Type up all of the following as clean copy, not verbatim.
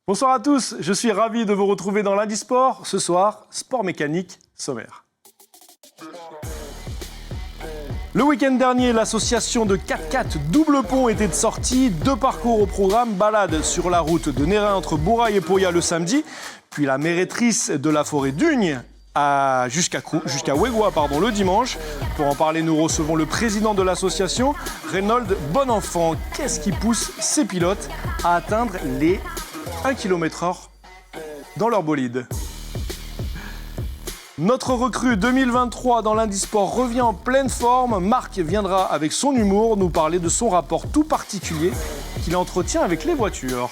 Bonsoir à tous, je suis ravi de vous retrouver dans Lundi Sport. Ce soir, sport mécanique sommaire. Le week-end dernier, l'association de 4x4 Double Pont était de sortie. 2 parcours au programme, balade sur la route de Nérin entre Bourail et Poya le samedi, puis la mérétrice de la forêt d'Ugne jusqu'à Ouégoua le dimanche. Pour en parler, nous recevons le président de l'association, Reynold Bonenfant. Qu'est-ce qui pousse ces pilotes à atteindre les 1 km/h dans leur bolide? Notre recrue 2023 dans Lundi Sport revient en pleine forme. Marc viendra avec son humour nous parler de son rapport tout particulier qu'il entretient avec les voitures.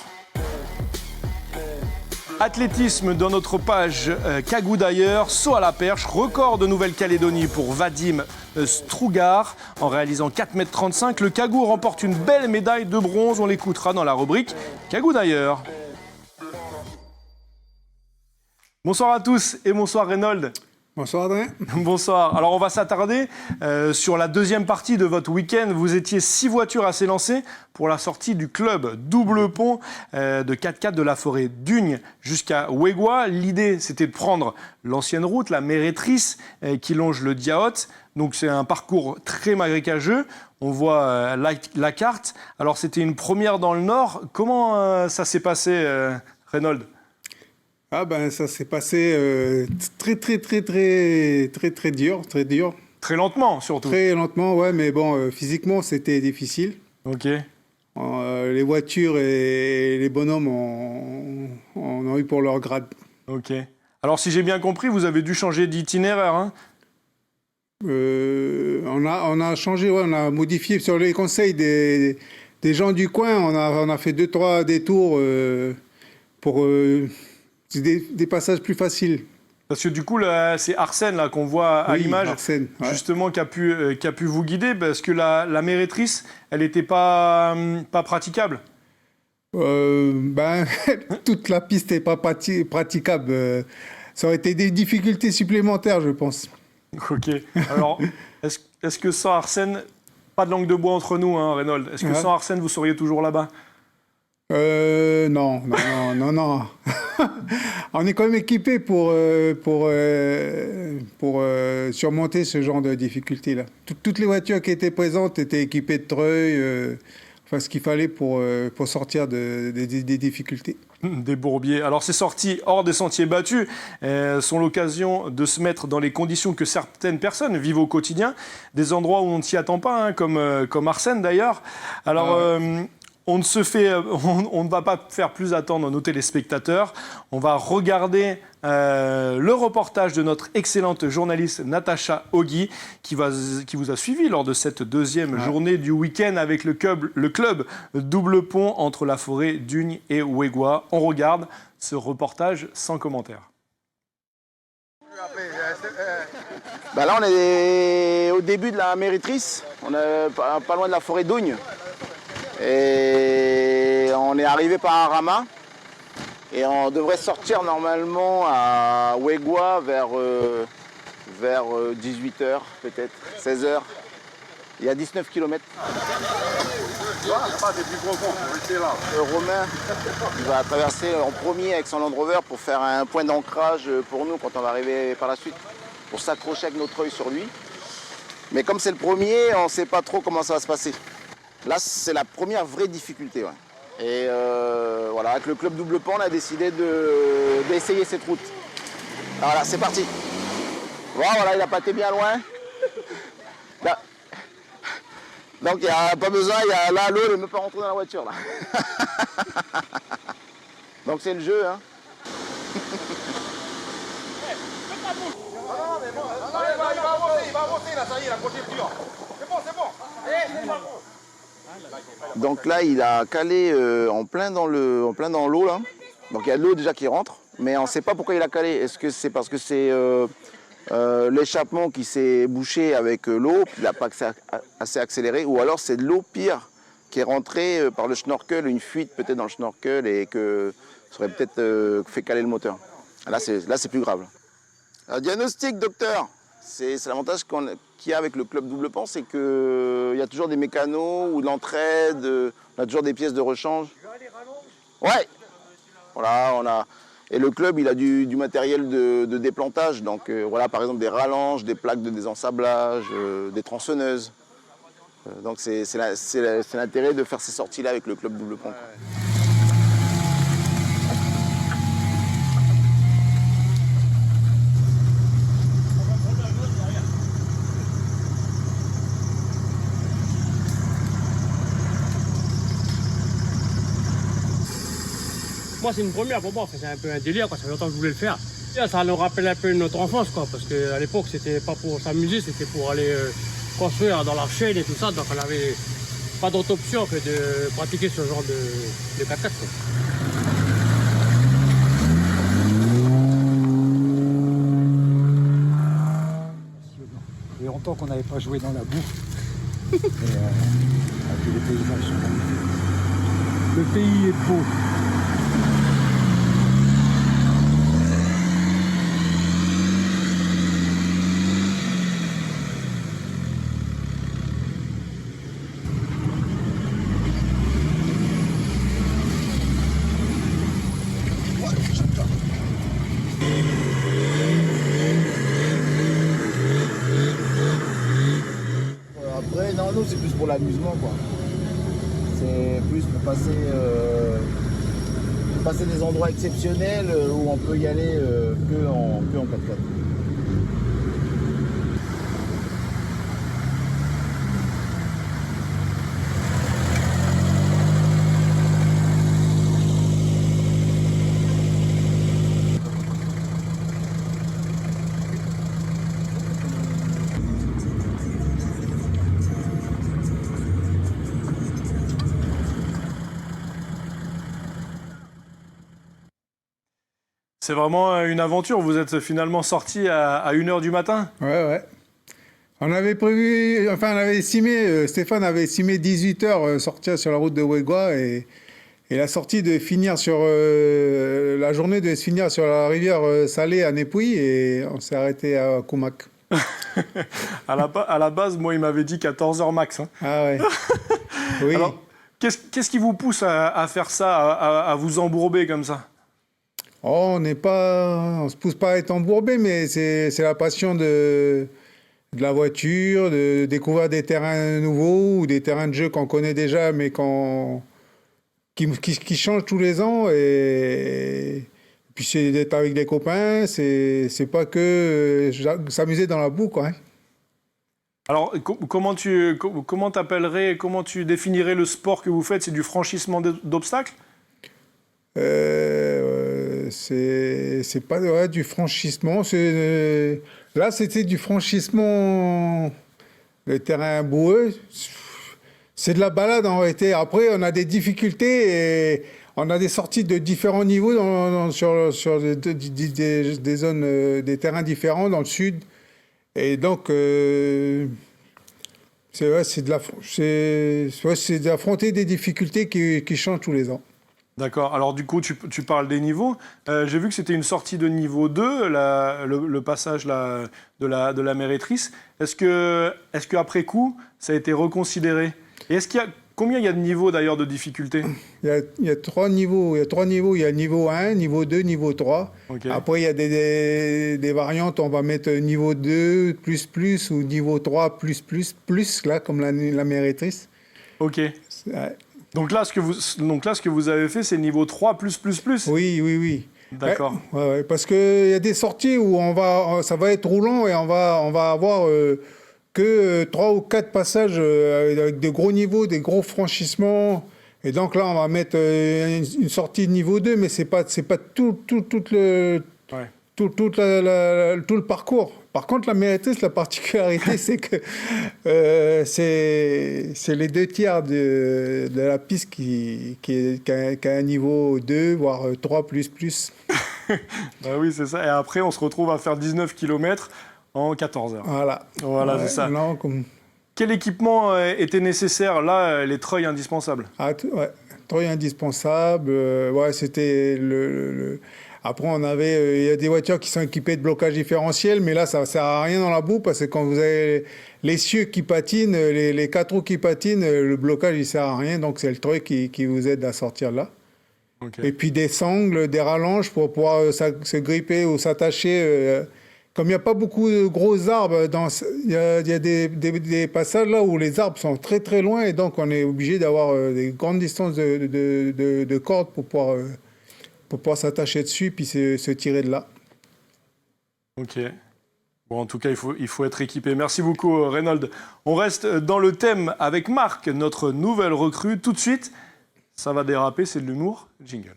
Athlétisme dans notre page Kagou d'ailleurs, saut à la perche, record de Nouvelle-Calédonie pour Vadim Strougar en réalisant 4,35 m. Le Kagou remporte une belle médaille de bronze, on l'écoutera dans la rubrique Kagou d'ailleurs. Bonsoir à tous et bonsoir Reynold. Bonsoir Adrien. Bonsoir. Alors on va s'attarder sur la deuxième partie de votre week-end. Vous étiez 6 voitures à s'élancer pour la sortie du club Double Pont de 4x4 de la forêt d'Ugne jusqu'à Ouégoua. L'idée c'était de prendre l'ancienne route, la mérétrice qui longe le Diaote. Donc c'est un parcours très marécageux. On voit la carte. Alors c'était une première dans le nord. Comment ça s'est passé Reynold ? Ah ben ça s'est passé très dur. Très lentement surtout. Très lentement, ouais, mais bon, physiquement c'était difficile. Ok. Les voitures et les bonhommes ont eu pour leur grade. Ok. Alors si j'ai bien compris, vous avez dû changer d'itinéraire, hein ? On a changé, ouais, on a modifié sur les conseils des gens du coin. On a fait 2-3 détours pour des passages plus faciles. Parce que du coup, là, c'est Arsène là, qu'on voit à l'image, Arsène, ouais. Justement, qui a pu vous guider, parce que la mérétrice, elle n'était pas praticable. Toute la piste n'est pas praticable. Ça aurait été des difficultés supplémentaires, je pense. Ok. Alors, est-ce que sans Arsène, pas de langue de bois entre nous, hein, Reynold, est-ce que sans Arsène, vous seriez toujours là-bas ? Non. On est quand même équipé pour surmonter ce genre de difficultés-là. Toutes les voitures qui étaient présentes étaient équipées de treuils, ce qu'il fallait pour sortir des difficultés. Des bourbiers. Alors ces sorties hors des sentiers battus sont l'occasion de se mettre dans les conditions que certaines personnes vivent au quotidien, des endroits où on ne s'y attend pas, hein, comme Arsène d'ailleurs. Alors... On ne va pas faire plus attendre nos téléspectateurs. On va regarder le reportage de notre excellente journaliste Natacha Ogui qui vous a suivi lors de cette deuxième journée du week-end avec le club Double Pont entre la forêt d'Ugne et Ouégoua. On regarde ce reportage sans commentaire. Là, on est au début de la mérétrice. On est pas loin de la forêt d'Ugne. Et on est arrivé par Arama et on devrait sortir normalement à Ouégoua vers 18h peut-être, 16h. Il y a 19 km. Romain, il va traverser en premier avec son Land Rover pour faire un point d'ancrage pour nous quand on va arriver par la suite, pour s'accrocher avec notre œil sur lui. Mais comme c'est le premier, on ne sait pas trop comment ça va se passer. Là, c'est la première vraie difficulté. Ouais. Et voilà, avec le club Double Pont, on a décidé d'essayer cette route. Voilà, c'est parti. Voilà, il a pâté bien loin. Là. Donc, il n'y a pas besoin, là, l'eau ne peut pas rentrer dans la voiture. Là. Donc, c'est le jeu. Hein. Il va avancer, là, ça y est, la prochaine plus. C'est bon. Donc là, il a calé en plein dans l'eau là. Donc il y a de l'eau déjà qui rentre, mais on ne sait pas pourquoi il a calé. Est-ce que c'est parce que c'est l'échappement qui s'est bouché avec l'eau, il n'a pas assez accéléré, ou alors c'est de l'eau pire qui est rentrée par le schnorkel, une fuite peut-être dans le schnorkel et que ça aurait peut-être fait caler le moteur. Là, c'est plus grave. Diagnostic, docteur, c'est l'avantage qu'il y a avec le club Double Pan, c'est qu'il y a toujours des mécanos ou de l'entraide, on a toujours des pièces de rechange. Ouais. Voilà, et le club, il a du matériel de déplantage, donc voilà, par exemple des rallonges, des plaques de désensablage, des tronçonneuses. Donc c'est l'intérêt de faire ces sorties-là avec le club Double Pan. Moi, c'est une première pour moi, c'est un peu un délire, quoi. Ça fait longtemps que je voulais le faire. Et ça nous rappelle un peu notre enfance, quoi, parce qu'à l'époque, c'était pas pour s'amuser, c'était pour aller construire dans la chaîne et tout ça, donc on n'avait pas d'autre option que de pratiquer ce genre de 4x4, quoi. Il y a longtemps qu'on n'avait pas joué dans la boue. Et les paysages sont magnifiques. Le pays est beau. Après, non, nous, c'est plus pour l'amusement, quoi. C'est plus pour passer des endroits exceptionnels où on peut y aller que en 4x4. C'est vraiment une aventure. Vous êtes finalement sorti à 1h du matin? Ouais. On avait prévu, enfin on avait estimé, Stéphane avait estimé 18 heures sortir sur la route de Ouégoua et la sortie de finir sur, la journée devait se finir sur la rivière Salée à Népouy et on s'est arrêté à Koumak. À la base, moi, il m'avait dit 14h max. Hein. Ah ouais. Oui. Alors, qu'est-ce qui vous pousse à faire ça, à vous embourber comme ça? Oh, on se pousse pas à être embourbé, mais c'est la passion de la voiture, de découvrir des terrains nouveaux ou des terrains de jeu qu'on connaît déjà, mais qui changent tous les ans. Et puis c'est d'être avec des copains, c'est pas que s'amuser dans la boue, quoi. Hein. Alors, comment tu définirais le sport que vous faites? C'est du franchissement d'obstacles? C'est pas du franchissement. Là, c'était du franchissement. Le terrain boueux, c'est de la balade en réalité. Après, on a des difficultés et on a des sorties de différents niveaux sur des zones, des terrains différents dans le sud. Et donc, c'est d'affronter des difficultés qui changent tous les ans. D'accord. Alors du coup, tu parles des niveaux. J'ai vu que c'était une sortie de niveau 2, le passage de la mérétrice. Est-ce que après coup, ça a été reconsidéré? Et combien il y a de niveaux d'ailleurs de difficulté? Il y a 3 niveaux. Il y a niveau 1, niveau 2, niveau 3. Okay. Après, il y a des variantes. On va mettre niveau 2, plus, ou niveau 3, plus, là, comme la mérétrice. OK. Donc là, ce que vous avez fait, c'est niveau 3 plus. Oui. D'accord. Ouais, parce qu'il y a des sorties où ça va être roulant et on va avoir que 3 ou 4 passages avec de gros niveaux, des gros franchissements. Et donc là, on va mettre une sortie de niveau 2, mais c'est pas toute tout le parcours. Par contre, la mérétrice, la particularité, c'est que c'est les 2 tiers de la piste qui a un niveau 2, voire 3++. Bah oui, c'est ça. Et après, on se retrouve à faire 19 km en 14 heures. Voilà, Ouais, c'est ça. non, Quel équipement était nécessaire? Là, les treuils indispensables. Ouais, treuil indispensable. Ouais, c'était Après, il y a des voitures qui sont équipées de blocage différentiel, mais là, ça ne sert à rien dans la boue parce que quand vous avez les cieux qui patinent, les 4 roues qui patinent, le blocage, il ne sert à rien. Donc, c'est le treuil qui vous aide à sortir là. Okay. Et puis des sangles, des rallonges pour pouvoir se gripper ou s'attacher. Comme il n'y a pas beaucoup de gros arbres, il y a des passages là où les arbres sont très très loin et donc on est obligé d'avoir des grandes distances de cordes pour pouvoir s'attacher dessus puis se tirer de là. Ok. Bon, en tout cas, il faut être équipé. Merci beaucoup, Reynald. On reste dans le thème avec Marc, notre nouvelle recrue. Tout de suite, ça va déraper, c'est de l'humour. Jingle.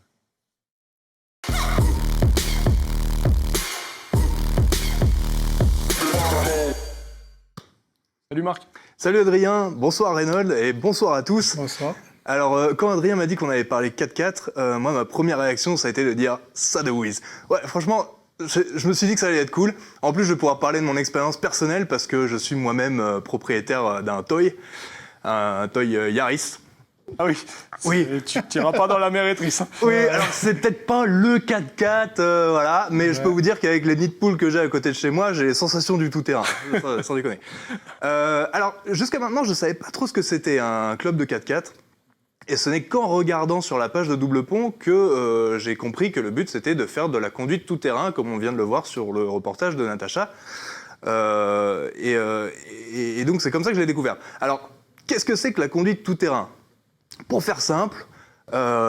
Salut Marc. Salut Adrien, bonsoir Reynald et bonsoir à tous. Bonsoir. Alors, quand Adrien m'a dit qu'on avait parlé 4x4, moi, ma première réaction, ça a été de dire « ça de whiz ». Ouais, franchement, je me suis dit que ça allait être cool. En plus, je vais pouvoir parler de mon expérience personnelle parce que je suis moi-même propriétaire d'un toy, un toy Yaris. Ah oui, Oui. Tu n'iras pas dans la mérétrice. Hein. Oui, alors c'est peut-être pas le 4x4, voilà, mais je peux vous dire qu'avec les nids de poules que j'ai à côté de chez moi, j'ai les sensations du tout-terrain, sans déconner. Alors, jusqu'à maintenant, je ne savais pas trop ce que c'était un club de 4x4. Et ce n'est qu'en regardant sur la page de Double Pont que j'ai compris que le but c'était de faire de la conduite tout-terrain, comme on vient de le voir sur le reportage de Natacha. Et donc c'est comme ça que je l'ai découvert. Alors, qu'est-ce que c'est que la conduite tout-terrain ? Pour faire simple,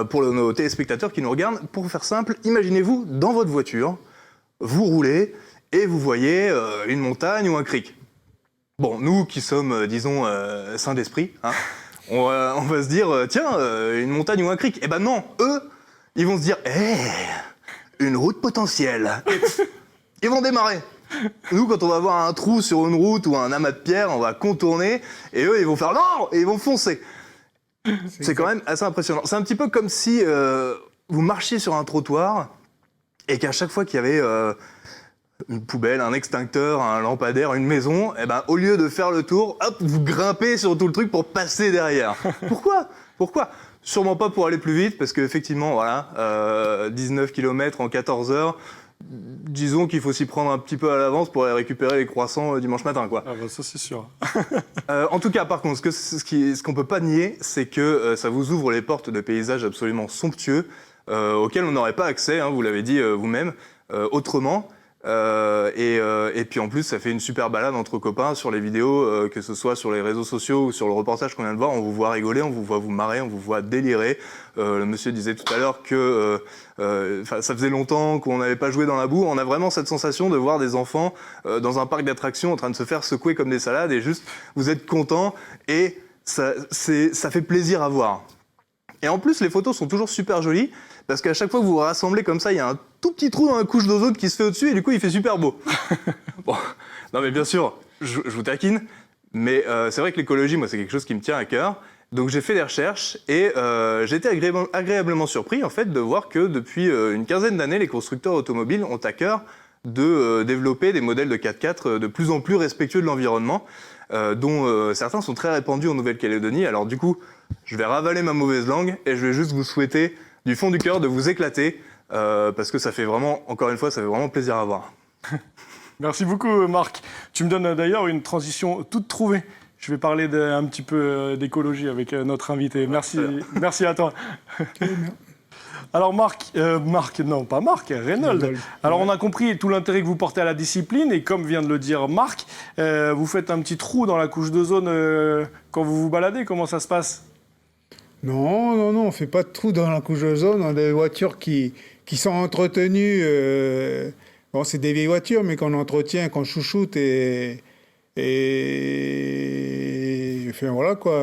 pour nos téléspectateurs qui nous regardent, pour faire simple, imaginez-vous dans votre voiture, vous roulez et vous voyez une montagne ou un cric. Bon, nous qui sommes, disons, sains d'esprit, hein, on va se dire, tiens, une montagne ou un cric. Eh ben non, eux, ils vont se dire, une route potentielle. Et ils vont démarrer. Nous, quand on va voir un trou sur une route ou un amas de pierres, on va contourner, et eux, ils vont faire non, et ils vont foncer. C'est quand même assez impressionnant. C'est un petit peu comme si vous marchiez sur un trottoir, et qu'à chaque fois qu'il y avait une poubelle, un extincteur, un lampadaire, une maison, et ben, au lieu de faire le tour, hop, vous grimpez sur tout le truc pour passer derrière. Pourquoi ? Sûrement pas pour aller plus vite, parce qu'effectivement, voilà, 19 km en 14 heures, disons qu'il faut s'y prendre un petit peu à l'avance pour aller récupérer les croissants dimanche matin, quoi. Ah bah ça c'est sûr. En tout cas, par contre, ce qu'on peut pas nier, c'est que ça vous ouvre les portes de paysages absolument somptueux, auxquels on n'aurait pas accès, hein, vous l'avez dit vous-même, autrement. Et puis en plus, ça fait une super balade entre copains sur les vidéos, que ce soit sur les réseaux sociaux ou sur le reportage qu'on vient de voir. On vous voit rigoler, on vous voit vous marrer, on vous voit délirer. Le monsieur disait tout à l'heure que ça faisait longtemps qu'on n'avait pas joué dans la boue. On a vraiment cette sensation de voir des enfants dans un parc d'attractions en train de se faire secouer comme des salades et juste vous êtes contents et ça fait plaisir à voir. Et en plus, les photos sont toujours super jolies parce qu'à chaque fois que vous vous rassemblez comme ça, il y a un tout petit trou dans la couche d'ozone qui se fait au-dessus et du coup, il fait super beau. Bon, non mais bien sûr, je vous taquine, mais c'est vrai que l'écologie, moi, c'est quelque chose qui me tient à cœur. Donc j'ai fait des recherches et j'ai été agréablement surpris en fait de voir que depuis une quinzaine d'années, les constructeurs automobiles ont à cœur de développer des modèles de 4x4 de plus en plus respectueux de l'environnement, dont certains sont très répandus en Nouvelle-Calédonie. Alors du coup, je vais ravaler ma mauvaise langue et je vais juste vous souhaiter du fond du cœur de vous éclater parce que ça fait vraiment, encore une fois, ça fait vraiment plaisir à voir. Merci beaucoup Marc. Tu me donnes d'ailleurs une transition toute trouvée. Je vais parler un petit peu d'écologie avec notre invité. Merci à toi. Alors Reynald. Alors on a compris tout l'intérêt que vous portez à la discipline et comme vient de le dire Marc, vous faites un petit trou dans la couche d'ozone quand vous vous baladez. Comment ça se passe ? Non, on ne fait pas de trou dans la couche d'ozone. On a des voitures qui sont entretenues. Bon, c'est des vieilles voitures, mais qu'on entretient, qu'on chouchoute et enfin, voilà quoi.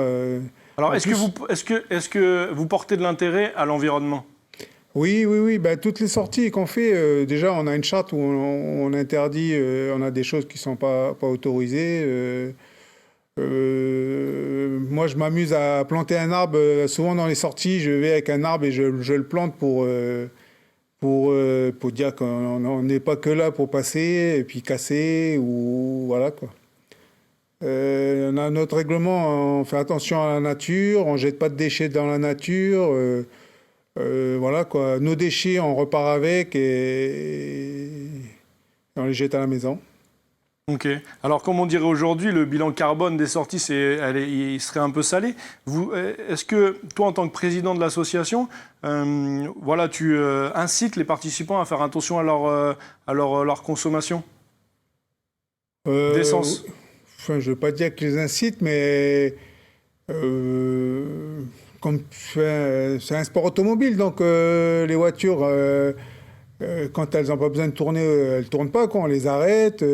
Alors est-ce que vous portez de l'intérêt à l'environnement ? Oui. Ben, toutes les sorties qu'on fait, déjà, on a une charte où on interdit, on a des choses qui ne sont pas autorisées. Moi, je m'amuse à planter un arbre. Souvent, dans les sorties, je vais avec un arbre et je le plante pour dire qu'on n'est pas que là pour passer et puis casser ou voilà quoi. On a notre règlement, on fait attention à la nature, on jette pas de déchets dans la nature. Voilà quoi. Nos déchets, on repart avec et on les jette à la maison. Ok. Alors, comme on dirait aujourd'hui, le bilan carbone des sorties, il serait un peu salé. Est-ce que toi, en tant que président de l'association, voilà, tu incites les participants à faire attention à leur consommation d'essence? Enfin, je ne veux pas dire que je les incite, mais c'est un sport automobile, donc les voitures, quand elles n'ont pas besoin de tourner, elles ne tournent pas, quoi, on les arrête.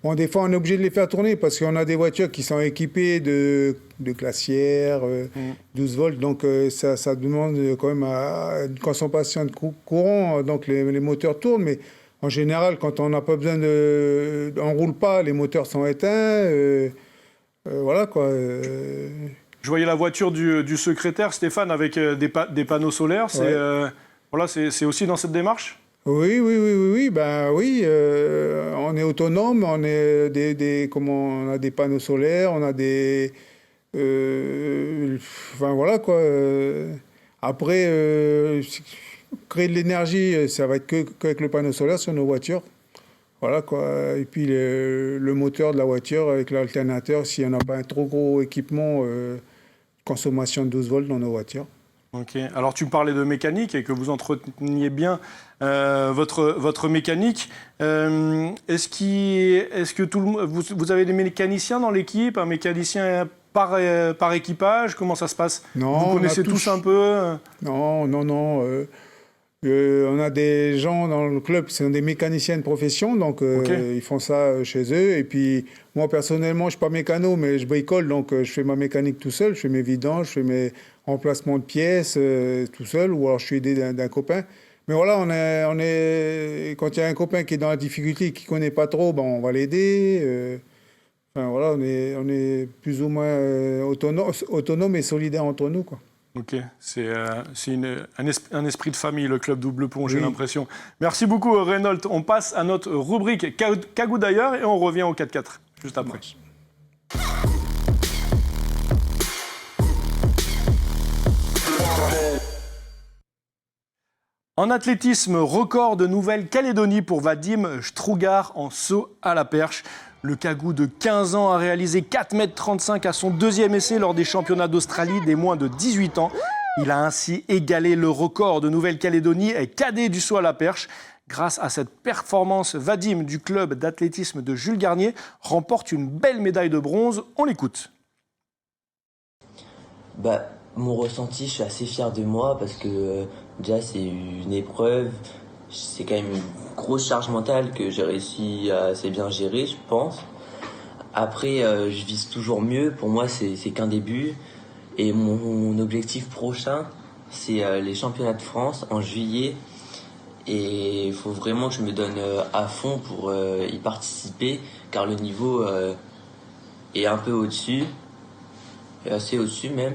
Bon, des fois, on est obligé de les faire tourner parce qu'on a des voitures qui sont équipées de glacières, 12 volts, donc ça demande quand même une consommation de courant, donc les moteurs tournent, mais en général, quand on n'a pas besoin on roule pas, les moteurs sont éteints, voilà quoi. Je voyais la voiture du secrétaire, Stéphane, avec des panneaux solaires. Voilà, c'est aussi dans cette démarche? Oui. Ben oui, on est autonome, on est on a des panneaux solaires, on a des, enfin voilà quoi. Après, créer de l'énergie, ça va être qu'avec le panneau solaire sur nos voitures. Voilà quoi. Et puis le moteur de la voiture avec l'alternateur, s'il n'y en a pas un trop gros équipement, consommation de 12 volts dans nos voitures. Ok. Alors tu me parlais de mécanique et que vous entreteniez bien votre mécanique. Est-ce que vous avez des mécaniciens dans l'équipe, un mécanicien par équipage? Comment ça se passe? Non, vous connaissez tous un peu? Non. On a des gens dans le club, c'est des mécaniciens de profession, donc ils font ça chez eux. Et puis moi personnellement, je ne suis pas mécano, mais je bricole, donc je fais ma mécanique tout seul. Je fais mes vidanges, je fais mes remplacements de pièces tout seul, ou alors je suis aidé d'un copain. Mais voilà, quand il y a un copain qui est dans la difficulté et qui ne connaît pas trop, ben, on va l'aider. Enfin voilà, on est plus ou moins autonome et solidaire entre nous, quoi. Ok, c'est un esprit de famille, le club Double Pont, j'ai Oui. l'impression. Merci beaucoup, Reynolds. On passe à notre rubrique Cagou d'ailleurs et on revient au 4-4, juste après. En athlétisme, record de Nouvelle-Calédonie pour Vadim Strugar en saut à la perche. Le Cagou de 15 ans a réalisé 4,35 m à son deuxième essai lors des championnats d'Australie des moins de 18 ans. Il a ainsi égalé le record de Nouvelle-Calédonie et cadet du saut à la perche. Grâce à cette performance, Vadim du club d'athlétisme de Jules Garnier remporte une belle médaille de bronze. On l'écoute. Mon ressenti, je suis assez fier de moi parce que déjà c'est une épreuve, c'est quand même une grosse charge mentale que j'ai réussi à assez bien gérer, je pense. Après, je vise toujours mieux, pour moi c'est qu'un début. Et mon objectif prochain, c'est les championnats de France en juillet. Et il faut vraiment que je me donne à fond pour y participer, car le niveau est un peu au-dessus, assez au-dessus même.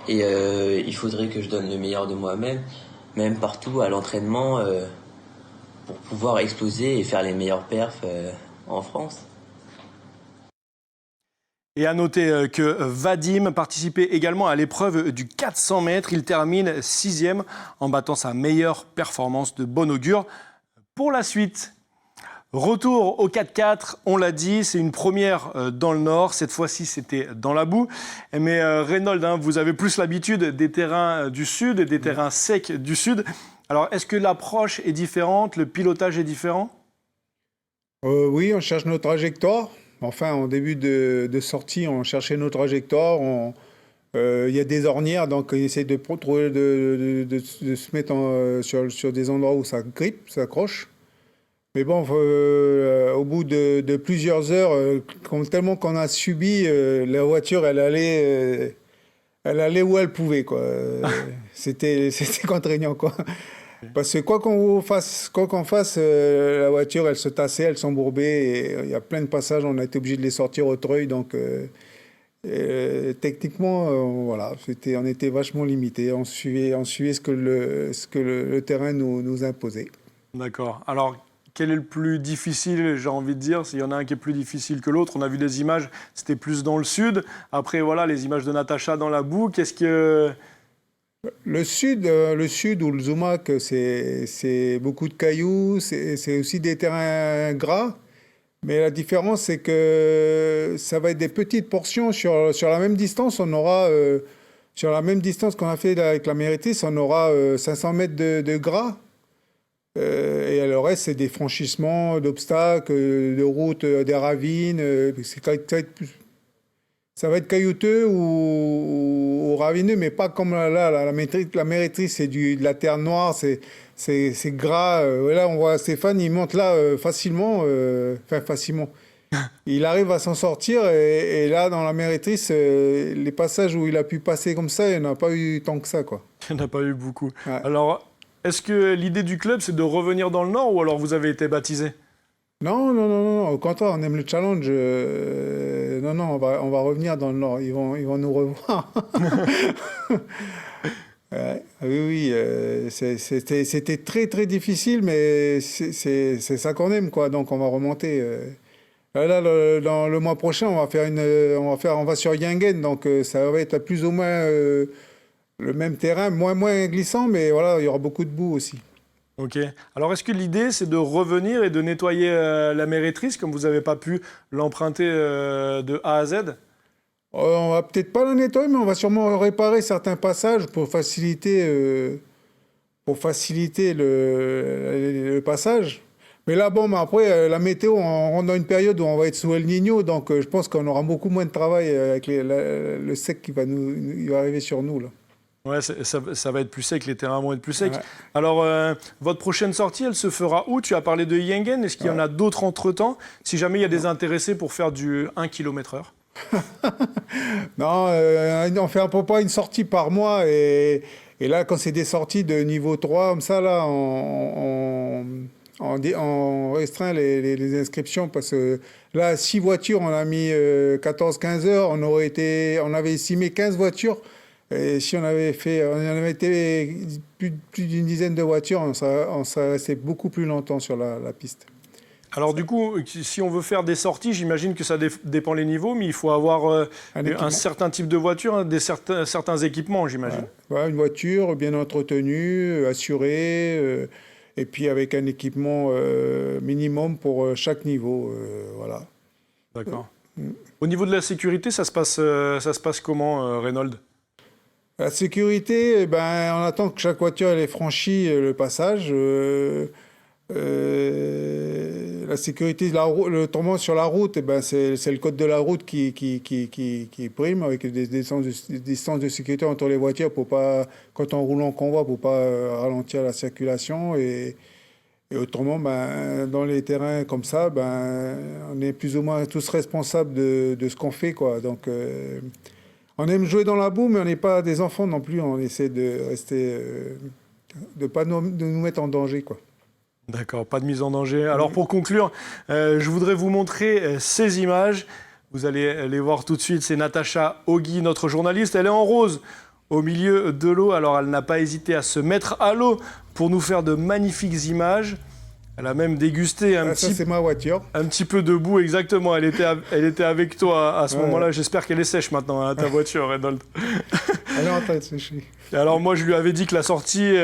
Et il faudrait que je donne le meilleur de moi-même, même partout à l'entraînement, pour pouvoir exploser et faire les meilleures perfs en France. Et à noter que Vadim participait également à l'épreuve du 400 mètres. Il termine 6e en battant sa meilleure performance de bon augure pour la suite. Retour au 4-4, on l'a dit, c'est une première dans le Nord. Cette fois-ci, c'était dans la boue. Mais Reynolds, vous avez plus l'habitude des terrains du Sud et des terrains secs du Sud. Alors, est-ce que l'approche est différente, le pilotage est différent? Oui, on cherche nos trajectoires. Enfin, en début de sortie, on cherchait nos trajectoires. Il y a des ornières, donc on essaie de se mettre sur des endroits où ça grippe, ça accroche. Mais bon, au bout de plusieurs heures, tellement qu'on a subi, la voiture, elle allait où elle pouvait, quoi. C'était contraignant, quoi. Parce que quoi qu'on fasse, la voiture, elle se tassait, elle s'embourbait. Et il y a plein de passages, on a été obligé de les sortir au treuil. Donc, techniquement, voilà, on était vachement limité. On suivait ce que le terrain nous imposait. D'accord. Alors, quel est le plus difficile, j'ai envie de dire? S'il y en a un qui est plus difficile que l'autre, on a vu des images, c'était plus dans le sud. Après, voilà, les images de Natacha dans la boue. Qu'est-ce que... Le sud ou le Zumac, c'est beaucoup de cailloux, c'est aussi des terrains gras. Mais la différence, c'est que ça va être des petites portions sur la même distance. On aura, sur la même distance qu'on a fait avec la Méritrice, on aura 500 mètres de gras. Et le reste, c'est des franchissements d'obstacles, de routes, des ravines. Ça va être caillouteux ou ravineux, mais pas comme là. La Méritrice, c'est de la terre noire, c'est gras. Là, on voit Stéphane, il monte là facilement. Facilement. Il arrive à s'en sortir. Et là, dans la Méritrice, les passages où il a pu passer comme ça, il n'y en a pas eu tant que ça, quoi. Il n'y en a pas eu beaucoup. Ouais. Alors, est-ce que l'idée du club, c'est de revenir dans le Nord ou alors vous avez été baptisé? Non. Au contraire, on aime le challenge. Non, on va revenir dans le Nord. Ils vont nous revoir. Oui. C'était très, très difficile, mais c'est ça qu'on aime, quoi. Donc, on va remonter. Là, dans le mois prochain, on va sur Yingen. Donc, ça va être plus ou moins le même terrain, moins glissant, mais voilà, il y aura beaucoup de boue aussi. Ok. Alors, est-ce que l'idée, c'est de revenir et de nettoyer la Méritrice, comme vous n'avez pas pu l'emprunter de A à Z? On va peut-être pas la nettoyer, mais on va sûrement réparer certains passages pour faciliter le passage. Mais là, bon, après, la météo, on rentre dans une période où on va être sous El Niño, donc je pense qu'on aura beaucoup moins de travail avec le sec qui va arriver sur nous, là. Ouais, ça va être plus sec, les terrains vont être plus secs. Ouais. Alors, votre prochaine sortie, elle se fera où? Tu as parlé de Yingen. Est-ce qu'il y en a d'autres entre-temps? Si jamais il y a des intéressés pour faire du 1 km/h? Non, on fait à peu près une sortie par mois. Et là, quand c'est des sorties de niveau 3, comme ça, là, on restreint les inscriptions parce que là, 6 voitures, on a mis 14-15 heures. On avait estimé 15 voitures. Et si on avait été plus d'une dizaine de voitures, on serait resté beaucoup plus longtemps sur la piste. Alors du coup, si on veut faire des sorties, j'imagine que ça dépend les niveaux, mais il faut avoir un certain type de voiture, hein, certains équipements, j'imagine. Ouais, une voiture bien entretenue, assurée, et puis avec un équipement minimum pour chaque niveau. Voilà. D'accord. Au niveau de la sécurité, ça se passe comment, Reynolds? La sécurité, on attend que chaque voiture ait franchi le passage. La sécurité, le tourment sur la route, c'est le code de la route qui prime, avec des distances de sécurité entre les voitures pour pas, quand on roule en convoi, pour pas ralentir la circulation. Et autrement, dans les terrains comme ça, on est plus ou moins tous responsables de ce qu'on fait, quoi. Donc, on aime jouer dans la boue, mais on n'est pas des enfants non plus. On essaie de rester, de pas nous mettre en danger, quoi. D'accord, pas de mise en danger. Alors pour conclure, je voudrais vous montrer ces images. Vous allez les voir tout de suite. C'est Natacha Ogui, notre journaliste. Elle est en rose au milieu de l'eau. Alors elle n'a pas hésité à se mettre à l'eau pour nous faire de magnifiques images. Elle a même dégusté c'est ma voiture. Un petit peu de boue, exactement. Elle était avec toi à ce moment-là. J'espère qu'elle est sèche maintenant, hein, ta voiture, Reynolds. Elle est en train de sécher. Alors moi, je lui avais dit que la sortie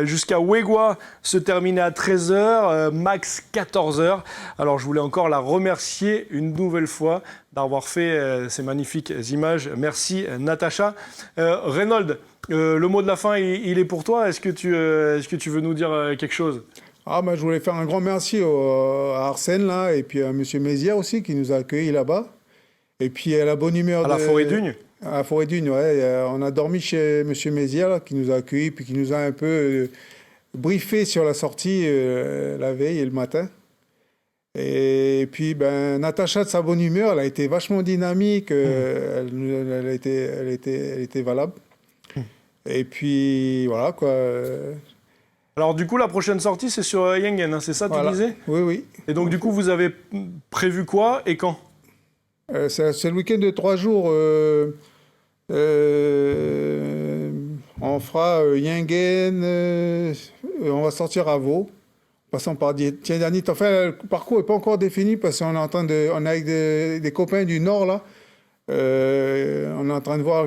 jusqu'à Wegwa se terminait à 13h, max 14h. Alors je voulais encore la remercier une nouvelle fois d'avoir fait ces magnifiques images. Merci, Natacha. Reynolds, le mot de la fin, il est pour toi. Est-ce que tu veux nous dire quelque chose ? Je voulais faire un grand merci à Arsène, là, et puis à M. Mézières aussi, qui nous a accueillis là-bas. Et puis à la bonne humeur à la Forêt Dugne. À la Forêt Dugne, ouais. On a dormi chez M. Mézières, là, qui nous a accueillis, puis qui nous a un peu briefé sur la sortie la veille et le matin. Et puis, Natacha, de sa bonne humeur, elle a été vachement dynamique, elle était valable. Et puis, voilà, quoi. Alors du coup, la prochaine sortie, c'est sur Yengen, hein, c'est ça, tu Voilà. disais? Oui, oui. Et donc du coup, vous avez prévu quoi et quand? C'est le week-end de 3 jours. On fera Yengen, on va sortir à Vaud, passant par Tiendernit. Enfin, le parcours n'est pas encore défini parce qu'on est en train de, on est avec des copains du Nord là. On est en train de voir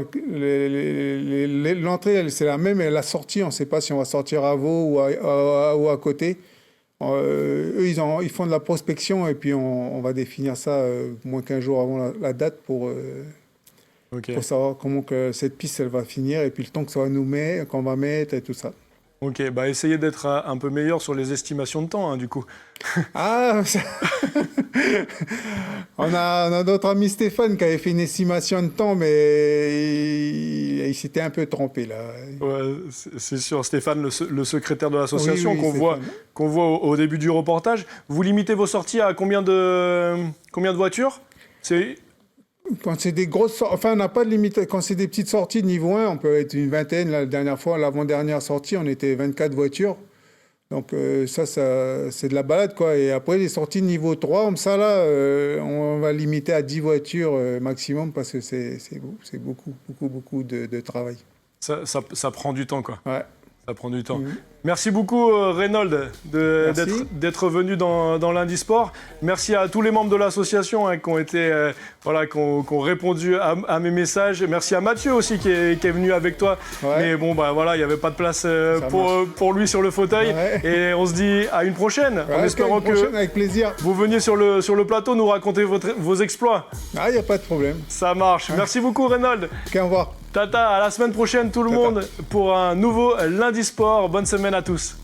l'entrée, c'est la même, et la sortie, on ne sait pas si on va sortir à Vaud ou à côté. Eux, ils font de la prospection et puis on va définir ça moins qu'un jour avant la date pour savoir comment que cette piste elle va finir et puis le temps que ça va qu'on va mettre et tout ça. Ok, bah essayez d'être un peu meilleur sur les estimations de temps, hein, du coup. Ah, on a notre ami Stéphane qui avait fait une estimation de temps, mais il s'était un peu trompé là. Ouais, c'est sûr, Stéphane, le secrétaire de l'association, Oui, qu'on voit au début du reportage. Vous limitez vos sorties à combien de voitures? Quand c'est des grosses enfin on n'a pas de limite. Quand c'est des petites sorties de niveau 1, on peut être une vingtaine. La dernière fois, l'avant-dernière sortie, on était 24 voitures. Donc ça c'est de la balade, quoi. Et après, les sorties de niveau 3, comme ça, là, on va limiter à 10 voitures maximum parce que c'est beaucoup de travail. Ça prend du temps, quoi. Ouais. Ça prend du temps. Merci beaucoup, Reynold, d'être venu dans Lundi Sport. Merci à tous les membres de l'association qui ont répondu à mes messages. Merci à Mathieu aussi qui est venu avec toi. Ouais. Mais bon, bah voilà, il n'y avait pas de place pour lui sur le fauteuil. Ouais. Et on se dit à une prochaine, en espérant que avec plaisir. Vous veniez sur le plateau nous raconter vos exploits. Ah, il n'y a pas de problème. Ça marche. Merci beaucoup, Reynold. Au revoir. Tata, à la semaine prochaine tout le monde pour un nouveau Lundi Sport. Bonne semaine à tous.